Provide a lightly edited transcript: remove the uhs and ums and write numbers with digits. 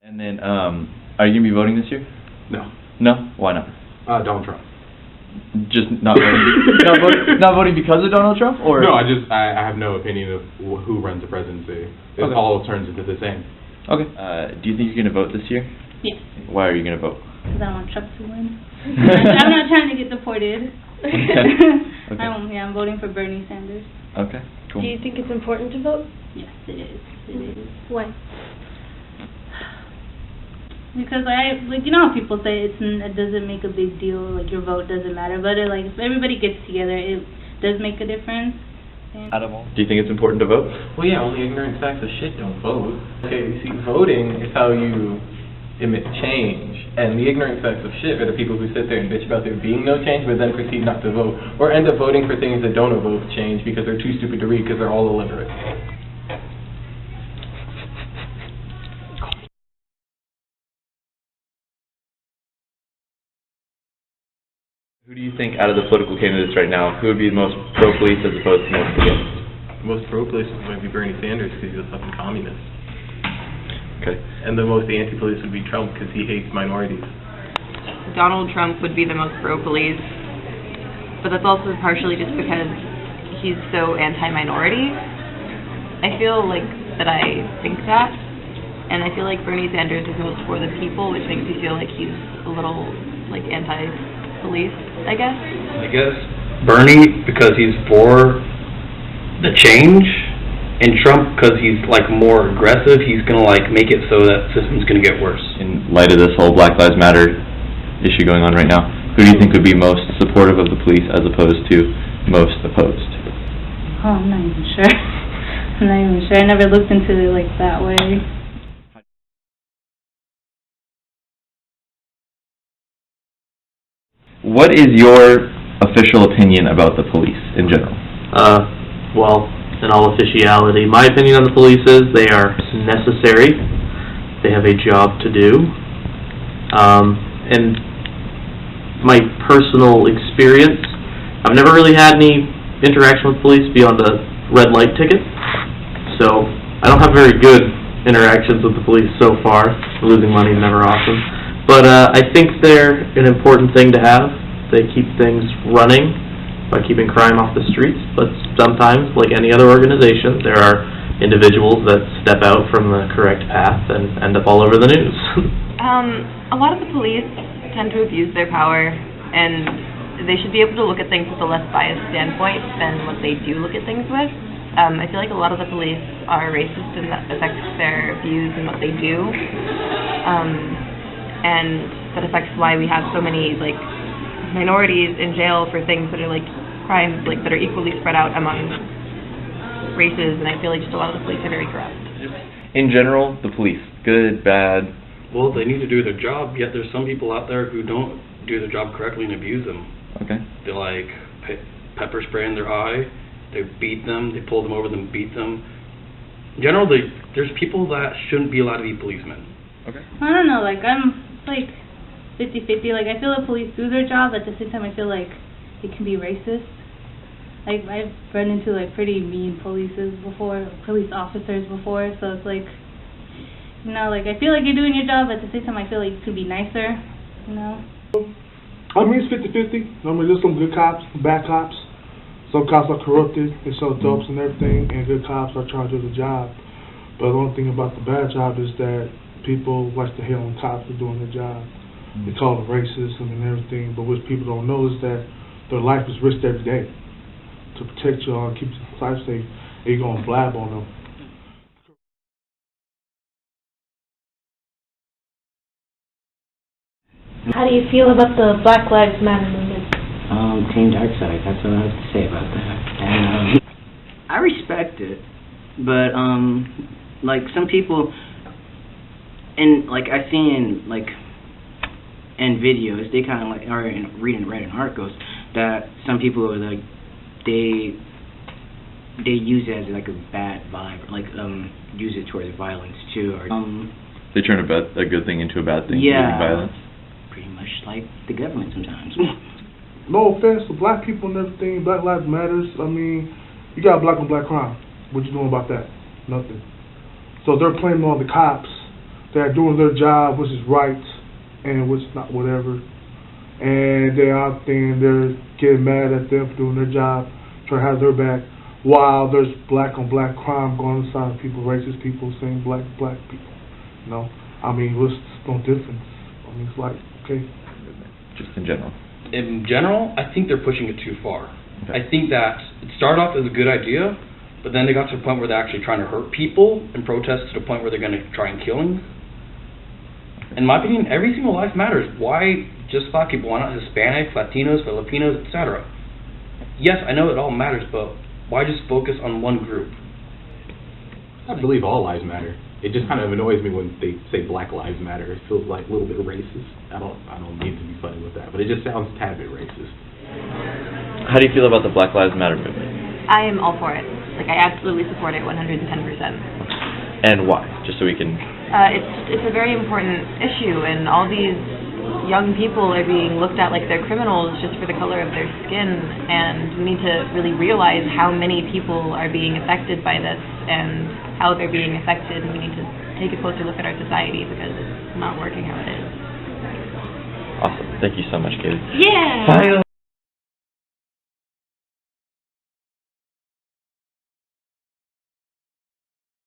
And then, are you going to be voting this year? No. No? Why not? Donald Trump. Just not voting? not voting because of Donald Trump? Or? No, I have no opinion of who runs the presidency. It all turns into the same. Okay. Do you think you're going to vote this year? Yes. Why are you going to vote? Because I want Trump to win. I'm not trying to get deported. Okay. I'm voting for Bernie Sanders. Okay, cool. Do you think it's important to vote? Yes, it is. It is. Why? Because you know how people say it doesn't make a big deal, like your vote doesn't matter, but if everybody gets together, it does make a difference. Do you think it's important to vote? Well, yeah, only ignorant sacks of shit don't vote. Okay, you see, voting is how you emit change, and the ignorant sacks of shit are the people who sit there and bitch about there being no change, but then proceed not to vote, or end up voting for things that don't evoke change because they're too stupid to read because they're all illiterate. Who do you think, out of the political candidates right now, who would be the most pro-police as opposed to most against? The most pro-police would be Bernie Sanders because he's a fucking communist. Okay. And the most anti-police would be Trump because he hates minorities. Donald Trump would be the most pro-police, but that's also partially just because he's so anti-minority. I feel like that I think that, and I feel like Bernie Sanders is most for the people, which makes me feel like he's a little like anti-police, I guess. I guess Bernie because he's for the change, and Trump because he's like more aggressive. He's gonna like make it so that system's gonna get worse. In light of this whole Black Lives Matter issue going on right now, who do you think would be most supportive of the police as opposed to most opposed? Oh, I'm not even sure. I'm not even sure. I never looked into it like that way. What is your official opinion about the police in general? Well, in all officiality, my opinion on the police is they are necessary. They have a job to do. And my personal experience, I've never really had any interaction with police beyond a red light ticket. So I don't have very good interactions with the police so far. Losing money is never awesome. But I think they're an important thing to have. They keep things running by keeping crime off the streets. But sometimes, like any other organization, there are individuals that step out from the correct path and end up all over the news. A lot of the police tend to abuse their power, and they should be able to look at things with a less biased standpoint than what they do look at things with. I feel like a lot of the police are racist, and that affects their views and what they do. And that affects why we have so many minorities in jail for things that are crimes that are equally spread out among races, and I feel like just a lot of the police are very corrupt. In general, the police, good, bad? Well, they need to do their job, yet there's some people out there who don't do their job correctly and abuse them. Okay. They pepper spray in their eye, they beat them, they pull them over, then beat them. In general, there's people that shouldn't be allowed to be policemen. Okay. I don't know, I'm 50-50. I feel the police do their job, at the same time I feel like it can be racist. I've run into pretty mean police officers before, so it's I feel like you're doing your job, at the same time I feel like you could be nicer, you know? I mean, it's 50-50. I mean, there's some good cops, some bad cops. Some cops are corrupted and sell dopes and everything, and good cops are trying to do the job. But the only thing about the bad job is that people like to hate on cops for doing their job. They call it racism and everything, but what people don't know is that their life is risked every day to protect y'all and keep your life safe, and you're going to blab on them. How do you feel about the Black Lives Matter movement? Team Dark Side, that's what I have to say about that. And I respect it, but some people, and I've seen in videos, they kind of or reading articles that some people are they use it as a bad vibe, use it towards violence too, or they turn a good thing into a bad thing, yeah, using violence. Pretty much like the government sometimes. No offense to black people and everything, Black Lives Matters. I mean, you got black on black crime. What you doing about that? Nothing. So they're blaming on the cops that are doing their job, which is right, and which is not whatever. And they're out there and they're getting mad at them for doing their job, trying to have their back, while there's black on black crime going inside of people, racist people saying black people. You know, I mean, what's no difference? I mean, it's like, okay. Just in general. In general, I think they're pushing it too far. Okay. I think that it started off as a good idea, but then they got to the point where they're actually trying to hurt people and protest to the point where they're going to try and kill them. In my opinion, every single life matters. Why just black people? Why not Hispanics, Latinos, Filipinos, etc.? Yes, I know it all matters, but why just focus on one group? I believe all lives matter. It just kind of annoys me when they say Black Lives Matter. It feels like a little bit racist. I don't mean to be funny with that, but it just sounds a tad bit racist. How do you feel about the Black Lives Matter movement? I am all for it. Like, I absolutely support it 110%. And why? Just so we can... It's a very important issue, and all these young people are being looked at like they're criminals just for the color of their skin, and we need to really realize how many people are being affected by this and how they're being affected, and we need to take a closer look at our society because it's not working how it is. Awesome. Thank you so much, Katie. Yeah!